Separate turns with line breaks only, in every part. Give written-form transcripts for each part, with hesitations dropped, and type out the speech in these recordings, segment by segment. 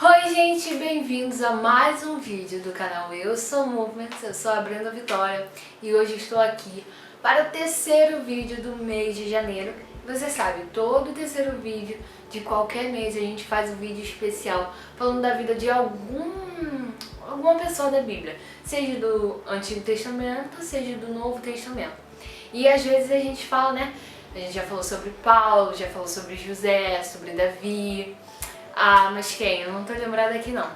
Oi gente, bem-vindos a mais um vídeo do canal Eu Sou Movements, eu sou a Brenda Vitória e hoje estou aqui para o terceiro vídeo do mês de janeiro. Você sabe, todo terceiro vídeo de qualquer mês a gente faz um vídeo especial falando da vida de alguma pessoa da Bíblia, seja do Antigo Testamento, seja do Novo Testamento. E às vezes a gente fala, né? A gente já falou sobre Paulo, já falou sobre José, sobre Davi. Ah, mas quem? Eu não tô lembrada aqui não.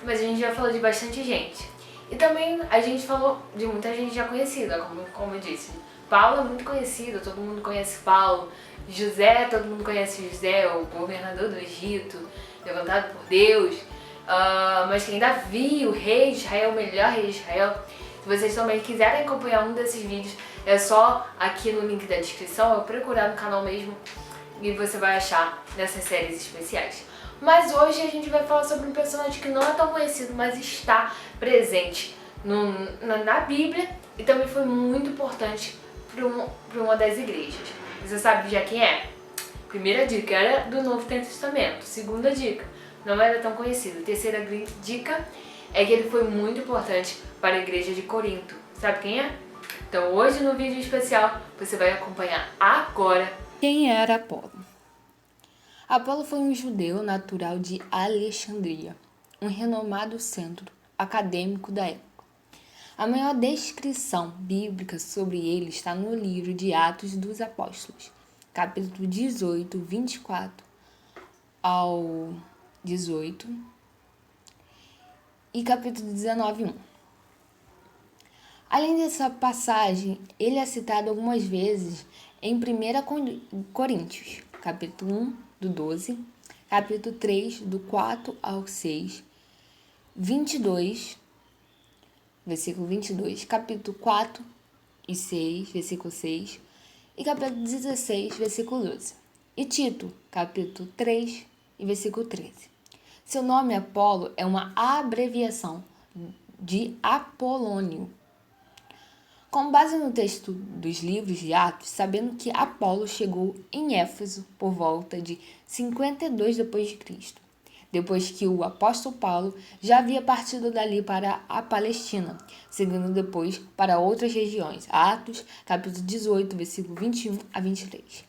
Mas a gente já falou de bastante gente. E também a gente falou de muita gente já conhecida, como eu disse. Paulo é muito conhecido, todo mundo conhece Paulo. José, todo mundo conhece José, o governador do Egito, levantado por Deus. Mas quem? Davi, o rei de Israel, o melhor rei de Israel. Se vocês também quiserem acompanhar um desses vídeos, é só aqui no link da descrição, eu procurar no canal mesmo e você vai achar nessas séries especiais. Mas hoje a gente vai falar sobre um personagem que não é tão conhecido, mas está presente na Bíblia e também foi muito importante para uma das igrejas. Você sabe já quem é? Primeira dica, era do Novo Testamento. Segunda dica, não era tão conhecido. Terceira dica é que ele foi muito importante para a igreja de Corinto. Sabe quem é? Então hoje no vídeo especial você vai acompanhar agora quem era Apolo. Apolo foi um judeu natural de Alexandria, um renomado centro acadêmico da época. A maior descrição bíblica sobre ele está no livro de Atos dos Apóstolos, capítulo 18, 24 ao 18 e capítulo 19, 1. Além dessa passagem, ele é citado algumas vezes em 1 Coríntios, capítulo 1, do 12, capítulo 3, do 4 ao 6, 22, versículo 22, capítulo 4 e 6, versículo 6, e capítulo 16, versículo 12. E Tito, capítulo 3 e versículo 13. Seu nome Apolo é uma abreviação de Apolônio. Com base no texto dos livros de Atos, sabendo que Apolo chegou em Éfeso por volta de 52 d.C., depois que o apóstolo Paulo já havia partido dali para a Palestina, seguindo depois para outras regiões. Atos, capítulo 18, versículo 21 a 23.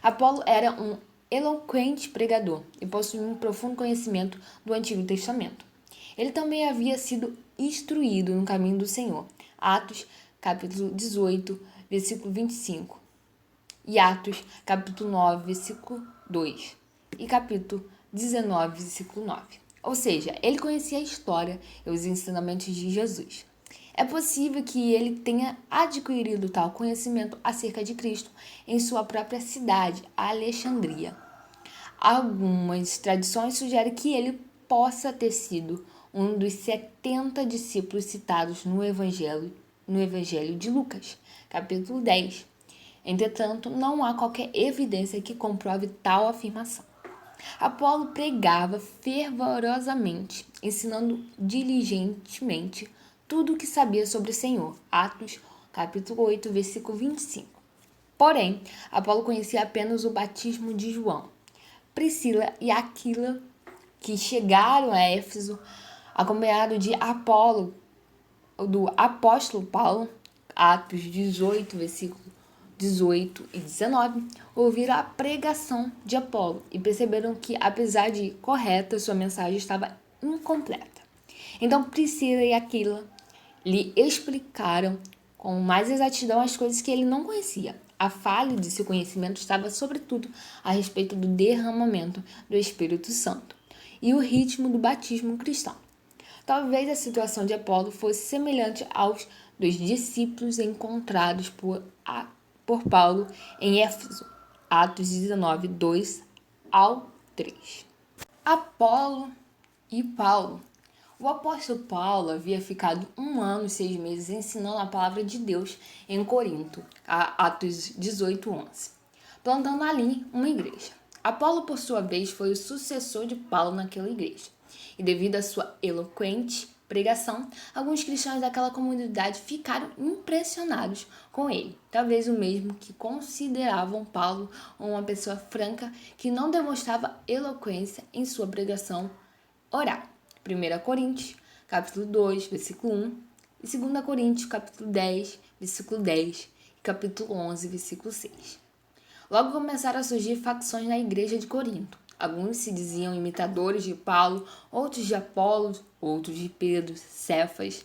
Apolo era um eloquente pregador e possuía um profundo conhecimento do Antigo Testamento. Ele também havia sido instruído no caminho do Senhor. Atos, capítulo 18, versículo 25. E Atos, capítulo 9, versículo 2. E capítulo 19, versículo 9. Ou seja, ele conhecia a história e os ensinamentos de Jesus. É possível que ele tenha adquirido tal conhecimento acerca de Cristo em sua própria cidade, Alexandria. Algumas tradições sugerem que ele possa ter sido um dos 70 discípulos citados no Evangelho de Lucas, capítulo 10. Entretanto, não há qualquer evidência que comprove tal afirmação. Apolo pregava fervorosamente, ensinando diligentemente tudo o que sabia sobre o Senhor. Atos, capítulo 8, versículo 25. Porém, Apolo conhecia apenas o batismo de João. Priscila e Aquila, que chegaram a Éfeso, acompanhado de Apolo, do apóstolo Paulo, Atos 18, versículo 18 e 19, ouviram a pregação de Apolo e perceberam que, apesar de correta, sua mensagem estava incompleta. Então Priscila e Aquila lhe explicaram com mais exatidão as coisas que ele não conhecia. A falha de seu conhecimento estava, sobretudo, a respeito do derramamento do Espírito Santo e o ritmo do batismo cristão. Talvez a situação de Apolo fosse semelhante aos dos discípulos encontrados por Paulo em Éfeso, Atos 19, 2 ao 3. Apolo e Paulo. O apóstolo Paulo havia ficado 1 ano e 6 meses ensinando a palavra de Deus em Corinto, Atos 18, 11, plantando ali uma igreja. Apolo, por sua vez, foi o sucessor de Paulo naquela igreja. E devido à sua eloquente pregação, alguns cristãos daquela comunidade ficaram impressionados com ele. Talvez o mesmo que consideravam Paulo uma pessoa franca que não demonstrava eloquência em sua pregação orar. 1 Coríntios, capítulo 2, versículo 1, e 2 Coríntios, capítulo 10, versículo 10, e capítulo 11, versículo 6. Logo começaram a surgir facções na igreja de Corinto. Alguns se diziam imitadores de Paulo, outros de Apolo, outros de Pedro, Cefas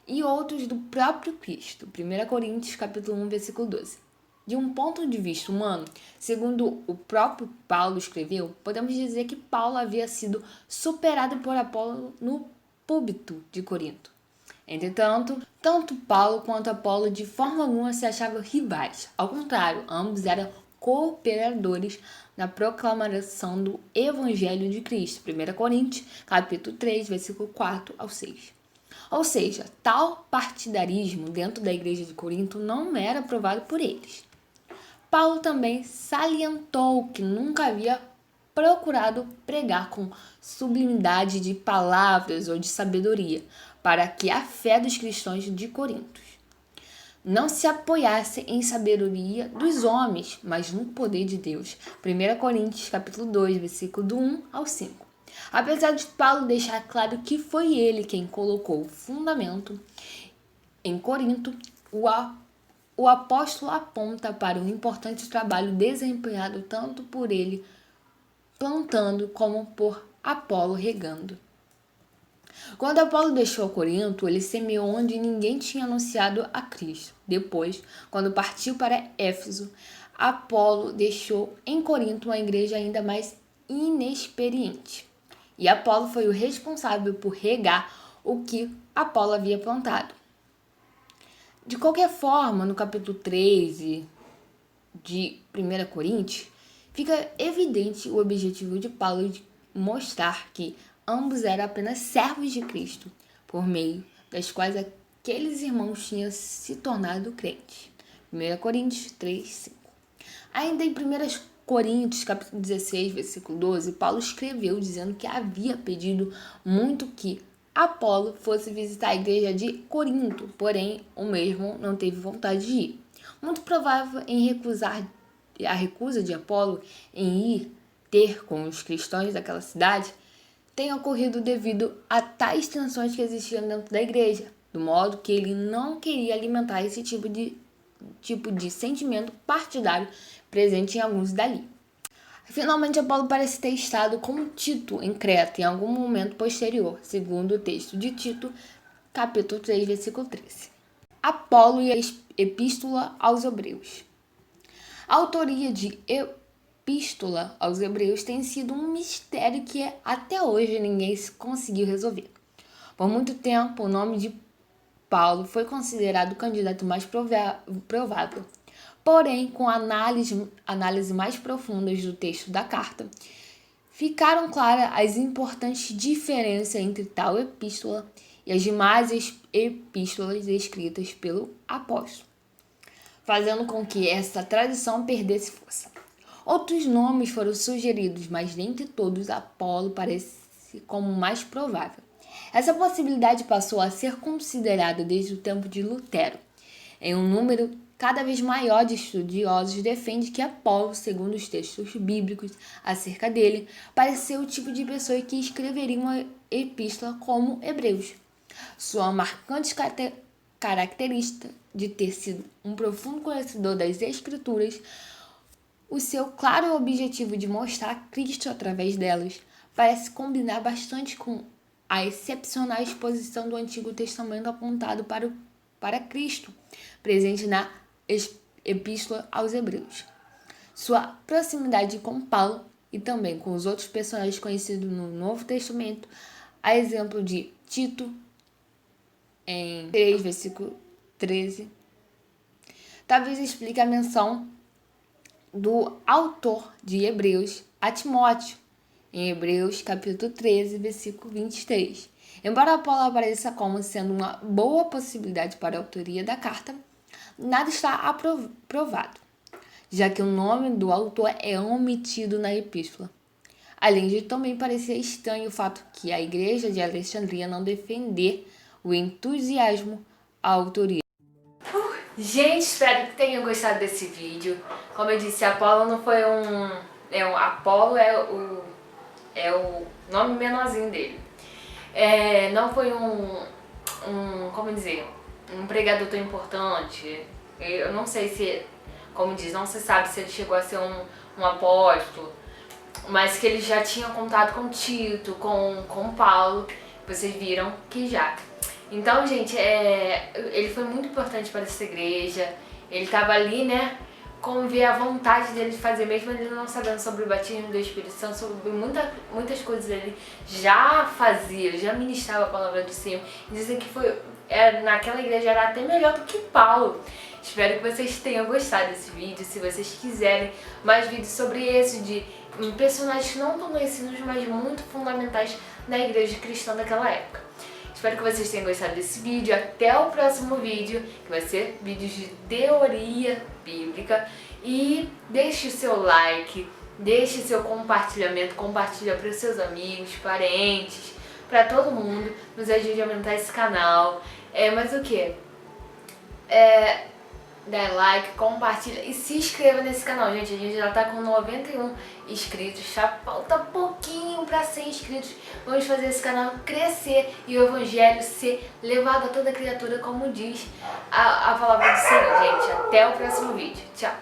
e outros do próprio Cristo. 1 Coríntios, capítulo 1, versículo 12. De um ponto de vista humano, segundo o próprio Paulo escreveu, podemos dizer que Paulo havia sido superado por Apolo no púlpito de Corinto. Entretanto, tanto Paulo quanto Apolo de forma alguma se achavam rivais. Ao contrário, ambos eram cooperadores na proclamação do Evangelho de Cristo. 1 Coríntios, capítulo 3, versículo 4 ao 6. Ou seja, tal partidarismo dentro da igreja de Corinto não era aprovado por eles. Paulo também salientou que nunca havia procurado pregar com sublimidade de palavras ou de sabedoria, para que a fé dos cristãos de Corinto não se apoiasse em sabedoria dos homens, mas no poder de Deus. 1 Coríntios, capítulo 2, versículo do 1 ao 5. Apesar de Paulo deixar claro que foi ele quem colocou o fundamento em Corinto, o apóstolo aponta para um importante trabalho desempenhado tanto por ele plantando como por Apolo regando. Quando Apolo deixou Corinto, ele semeou onde ninguém tinha anunciado a Cristo. Depois, quando partiu para Éfeso, Apolo deixou em Corinto uma igreja ainda mais inexperiente. E Apolo foi o responsável por regar o que Apolo havia plantado. De qualquer forma, no capítulo 13 de 1 Coríntios, fica evidente o objetivo de Paulo de mostrar que ambos eram apenas servos de Cristo, por meio das quais aqueles irmãos tinham se tornado crentes. 1 Coríntios 3, 5. Ainda em 1 Coríntios, capítulo 16, versículo 12, Paulo escreveu dizendo que havia pedido muito que Apolo fosse visitar a igreja de Corinto, porém o mesmo não teve vontade de ir. Muito provável a recusa de Apolo em ir ter com os cristãos daquela cidade tenha ocorrido devido a tais tensões que existiam dentro da igreja, do modo que ele não queria alimentar esse tipo de sentimento partidário presente em alguns dali. Finalmente, Apolo parece ter estado com Tito em Creta em algum momento posterior, segundo o texto de Tito, capítulo 3, versículo 13. Apolo e a Epístola aos Hebreus. A autoria de Epístola aos Hebreus tem sido um mistério que até hoje ninguém conseguiu resolver. Por muito tempo, o nome de Paulo foi considerado o candidato mais provável. Porém, com análise mais profundas do texto da carta, ficaram claras as importantes diferenças entre tal epístola e as demais epístolas escritas pelo apóstolo, fazendo com que essa tradição perdesse força. Outros nomes foram sugeridos, mas dentre todos, Apolo parece como mais provável. Essa possibilidade passou a ser considerada desde o tempo de Lutero. Em um número cada vez maior de estudiosos defende que Apolo, segundo os textos bíblicos acerca dele, parece ser o tipo de pessoa que escreveria uma epístola como Hebreus. Sua marcante característica de ter sido um profundo conhecedor das Escrituras, o seu claro objetivo de mostrar Cristo através delas, parece combinar bastante com a excepcional exposição do Antigo Testamento apontado para Cristo, presente na Epístola aos Hebreus. Sua proximidade com Paulo e também com os outros personagens conhecidos no Novo Testamento, a exemplo de Tito, em 3, versículo 13, talvez explique a menção do autor de Hebreus a Timóteo, em Hebreus capítulo 13, versículo 23. Embora Apolo apareça como sendo uma boa possibilidade para a autoria da carta, nada está aprovado, já que o nome do autor é omitido na epístola. Além de também parecer estranho o fato que a igreja de Alexandria não defender o entusiasmo à autoria. Gente, espero que tenham gostado desse vídeo. Como eu disse, Apolo não foi Apolo é o nome menorzinho dele. não foi como dizer, um pregador tão importante. Eu não sei se, como diz, não se sabe se ele chegou a ser um apóstolo, mas que ele já tinha contato com Tito, com Paulo, vocês viram que já. Então, gente, ele foi muito importante para essa igreja, ele estava ali, né, como ver a vontade dele de fazer, mesmo ele não sabendo sobre o batismo do Espírito Santo, sobre muitas coisas ele já fazia, já ministrava a palavra do Senhor. Dizem que naquela igreja era até melhor do que Paulo. Espero que vocês tenham gostado desse vídeo. Se vocês quiserem mais vídeos sobre esse, de personagens não tão conhecidos, mas muito fundamentais na igreja cristã daquela época. Espero que vocês tenham gostado desse vídeo. Até o próximo vídeo, que vai ser vídeos de teoria bíblica. E deixe o seu like, deixe seu compartilhamento, compartilha para os seus amigos, parentes, para todo mundo. Nos ajude a aumentar esse canal. Mas o que? Dá like, compartilha e se inscreva nesse canal, gente. A gente já tá com 91 inscritos, já falta pouquinho para 100 inscritos. Vamos fazer esse canal crescer e o evangelho ser levado a toda criatura, como diz a palavra do Senhor, gente. Até o próximo vídeo. Tchau.